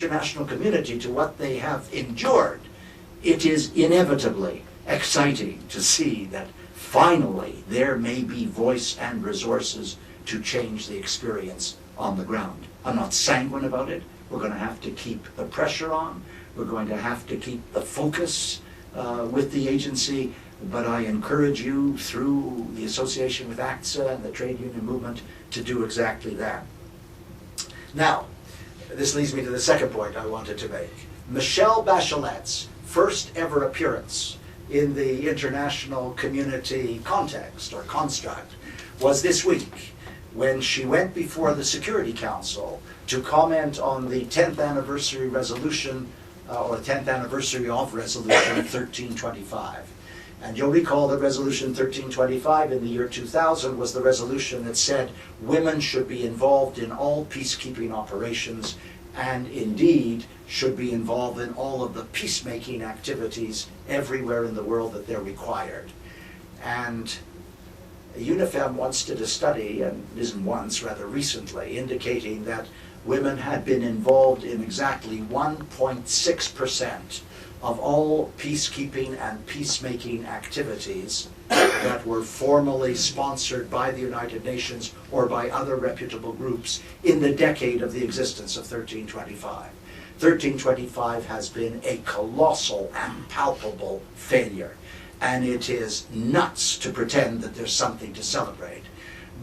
international community to what they have endured, it is inevitably exciting to see that finally there may be voice and resources to change the experience on the ground. I'm not sanguine about it. We're going to have to keep the pressure on. We're going to have to keep the focus with the agency, but I encourage you through the association with ACTSA and the trade union movement to do exactly that. Now, this leads me to the second point I wanted to make. Michelle Bachelet's first ever appearance in the international community context or construct was this week, when she went before the Security Council to comment on the 10th anniversary resolution, or 10th anniversary of Resolution 1325. And you'll recall that Resolution 1325 in the year 2000 was the resolution that said women should be involved in all peacekeeping operations and indeed should be involved in all of the peacemaking activities everywhere in the world that they're required. And UNIFEM once did a study, and isn't once, rather recently, indicating that women had been involved in exactly 1.6% of all peacekeeping and peacemaking activities that were formally sponsored by the United Nations or by other reputable groups in the decade of the existence of 1325. 1325 has been a colossal and palpable failure, and it is nuts to pretend that there's something to celebrate.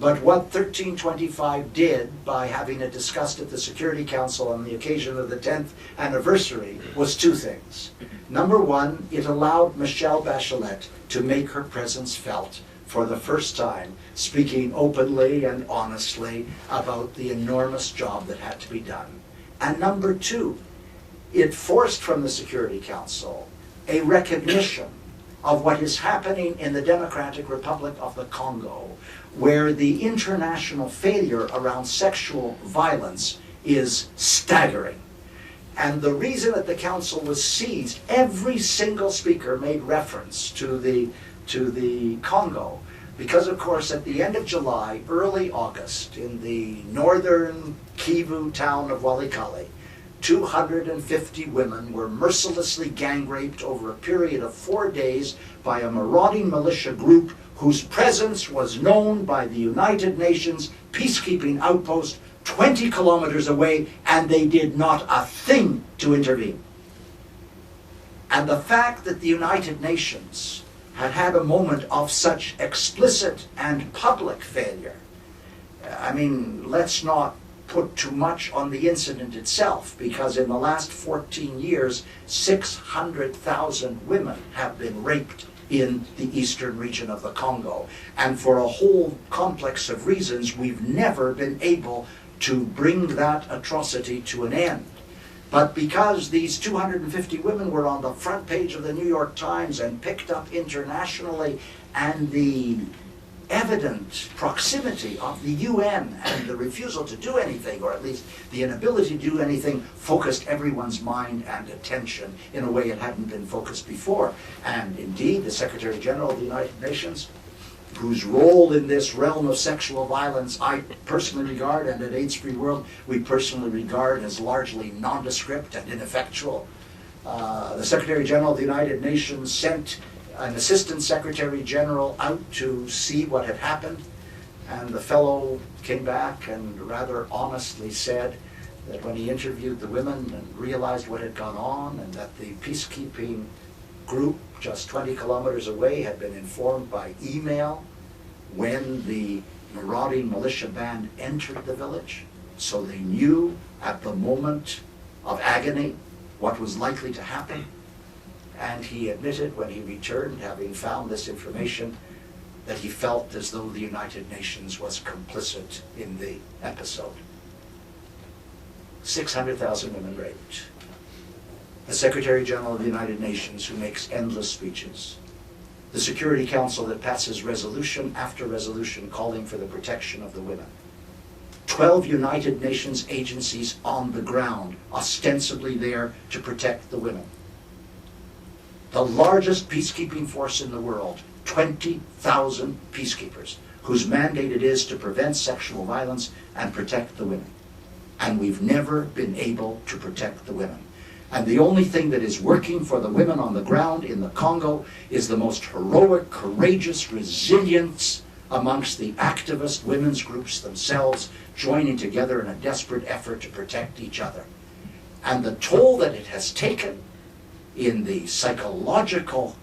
But what 1325 did, by having it discussed at the Security Council on the occasion of the 10th anniversary, was two things. Number one, it allowed Michelle Bachelet to make her presence felt for the first time, speaking openly and honestly about the enormous job that had to be done. And number two, it forced from the Security Council a recognition of what is happening in the Democratic Republic of the Congo, where the international failure around sexual violence is staggering. And the reason that the council was seized, every single speaker made reference to the Congo, because of course at the end of July, early August, in the northern Kivu town of Walikale, 250 women were mercilessly gang raped over a period of 4 days by a marauding militia group whose presence was known by the United Nations peacekeeping outpost 20 kilometers away, and they did not a thing to intervene. And the fact that the United Nations had had a moment of such explicit and public failure, I mean, let's not put too much on the incident itself, because in the last 14 years, 600,000 women have been raped in the eastern region of the Congo. And for a whole complex of reasons, we've never been able to bring that atrocity to an end. But because these 250 women were on the front page of the New York Times and picked up internationally, and the evident proximity of the UN and the refusal to do anything, or at least the inability to do anything, focused everyone's mind and attention in a way it hadn't been focused before. And indeed, the Secretary General of the United Nations, whose role in this realm of sexual violence I personally regard, and at AIDS Free World we personally regard, as largely nondescript and ineffectual. The Secretary General of the United Nations sent an Assistant Secretary General out to see what had happened, and the fellow came back and rather honestly said that when he interviewed the women and realized what had gone on, and that the peacekeeping group just 20 kilometers away had been informed by email when the marauding militia band entered the village, so they knew at the moment of agony what was likely to happen. And he admitted when he returned, having found this information, that he felt as though the United Nations was complicit in the episode. 600,000 women raped. The Secretary General of the United Nations, who makes endless speeches. The Security Council that passes resolution after resolution calling for the protection of the women. 12 United Nations agencies on the ground, ostensibly there to protect the women. The largest peacekeeping force in the world, 20,000 peacekeepers, whose mandate it is to prevent sexual violence and protect the women. and we've never been able to protect the women. And the only thing that is working for the women on the ground in the Congo is the most heroic, courageous resilience amongst the activist women's groups themselves, joining together in a desperate effort to protect each other. And the toll that it has taken in the psychological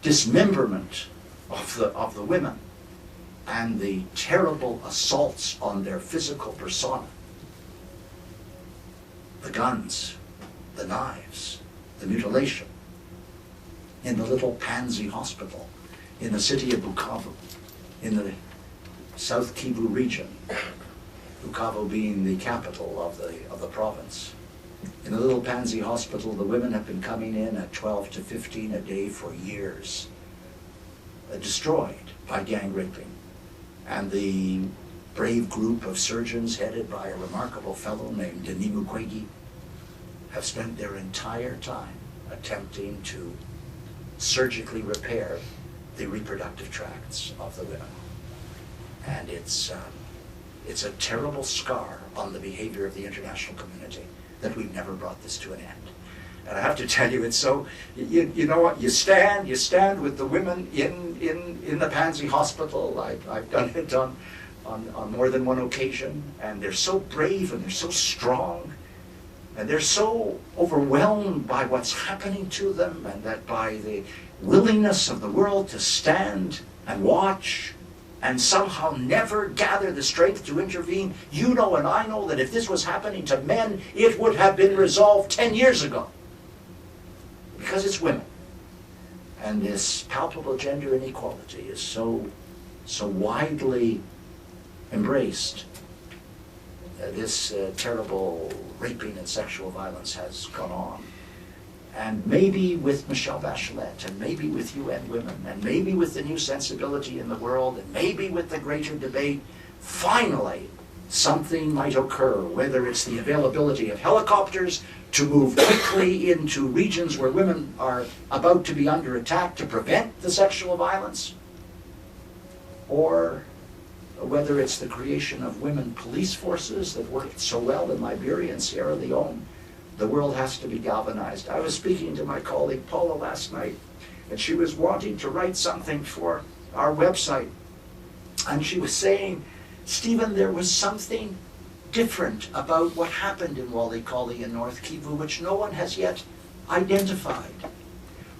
dismemberment of the women and the terrible assaults on their physical persona, the guns, the knives, the mutilation, in the little Pansy hospital, in the city of Bukavu, in the South Kivu region, Bukavu being the capital of the province. In the little Pansy hospital, the women have been coming in at 12 to 15 a day for years, destroyed by gang raping. And the brave group of surgeons headed by a remarkable fellow named Denis Mukwege have spent their entire time attempting to surgically repair the reproductive tracts of the women. And it's a terrible scar on the behavior of the international community that we've never brought this to an end. And I have to tell you, it's so, you know what, you stand with the women in the Pansy hospital. I've done it on more than one occasion, and they're so brave and they're so strong, and they're so overwhelmed by what's happening to them, and that by the willingness of the world to stand and watch and somehow never gather the strength to intervene. You know and I know that if this was happening to men, it would have been resolved 10 years ago. Because it's women. And this palpable gender inequality is so widely embraced. This terrible raping and sexual violence has gone on. And maybe with Michelle Bachelet, and maybe with UN Women, and maybe with the new sensibility in the world, and maybe with the greater debate, finally something might occur, whether it's the availability of helicopters to move quickly into regions where women are about to be under attack to prevent the sexual violence, or whether it's the creation of women police forces that worked so well in Liberia and Sierra Leone. The world has to be galvanized. I was speaking to my colleague Paula last night, and she was wanting to write something for our website. And she was saying, Stephen, there was something different about what happened in Walikale and North Kivu, which no one has yet identified.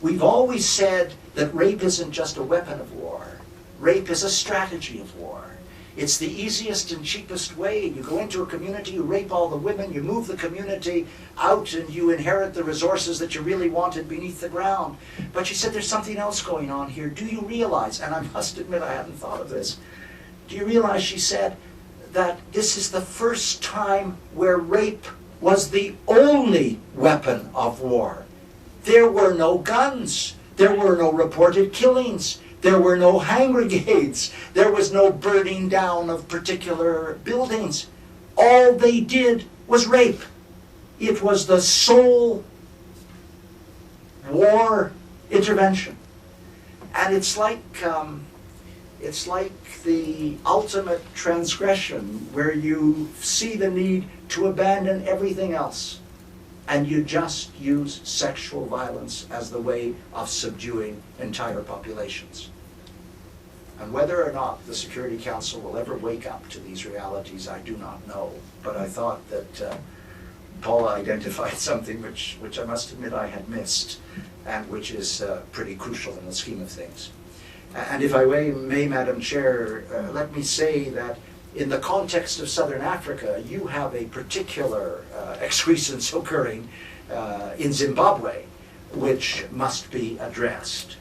We've always said that rape isn't just a weapon of war. Rape is a strategy of war. It's the easiest and cheapest way. You go into a community, you rape all the women, you move the community out, and you inherit the resources that you really wanted beneath the ground. But she said there's something else going on here. Do you realize, and I must admit I hadn't thought of this, do you realize, she said, that this is the first time where rape was the only weapon of war? There were no guns. There were no reported killings. There were no hang brigades. There was no burning down of particular buildings. All they did was rape. It was the sole war intervention. And it's like the ultimate transgression where you see the need to abandon everything else and you just use sexual violence as the way of subduing entire populations. And whether or not the Security Council will ever wake up to these realities, I do not know. But I thought that Paula identified something which I must admit I had missed, and which is pretty crucial in the scheme of things. And if I may, Madam Chair, let me say that in the context of Southern Africa, you have a particular excrescence occurring in Zimbabwe, which must be addressed.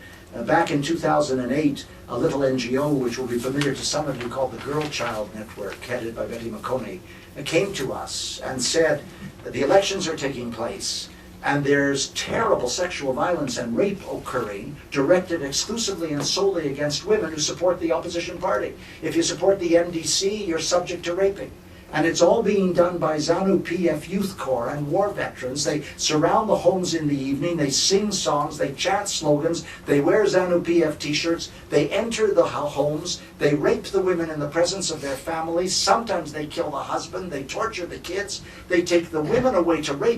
Back in 2008, a little NGO, which will be familiar to some of you, called the Girl Child Network, headed by Betty McConey, came to us and said that the elections are taking place, and there's terrible sexual violence and rape occurring, directed exclusively and solely against women who support the opposition party. If you support the MDC, you're subject to raping. And it's all being done by ZANU-PF Youth Corps and war veterans. They surround the homes in the evening, they sing songs, they chant slogans, they wear ZANU-PF t-shirts, they enter the homes, they rape the women in the presence of their families, sometimes they kill the husband, they torture the kids, they take the women away to rape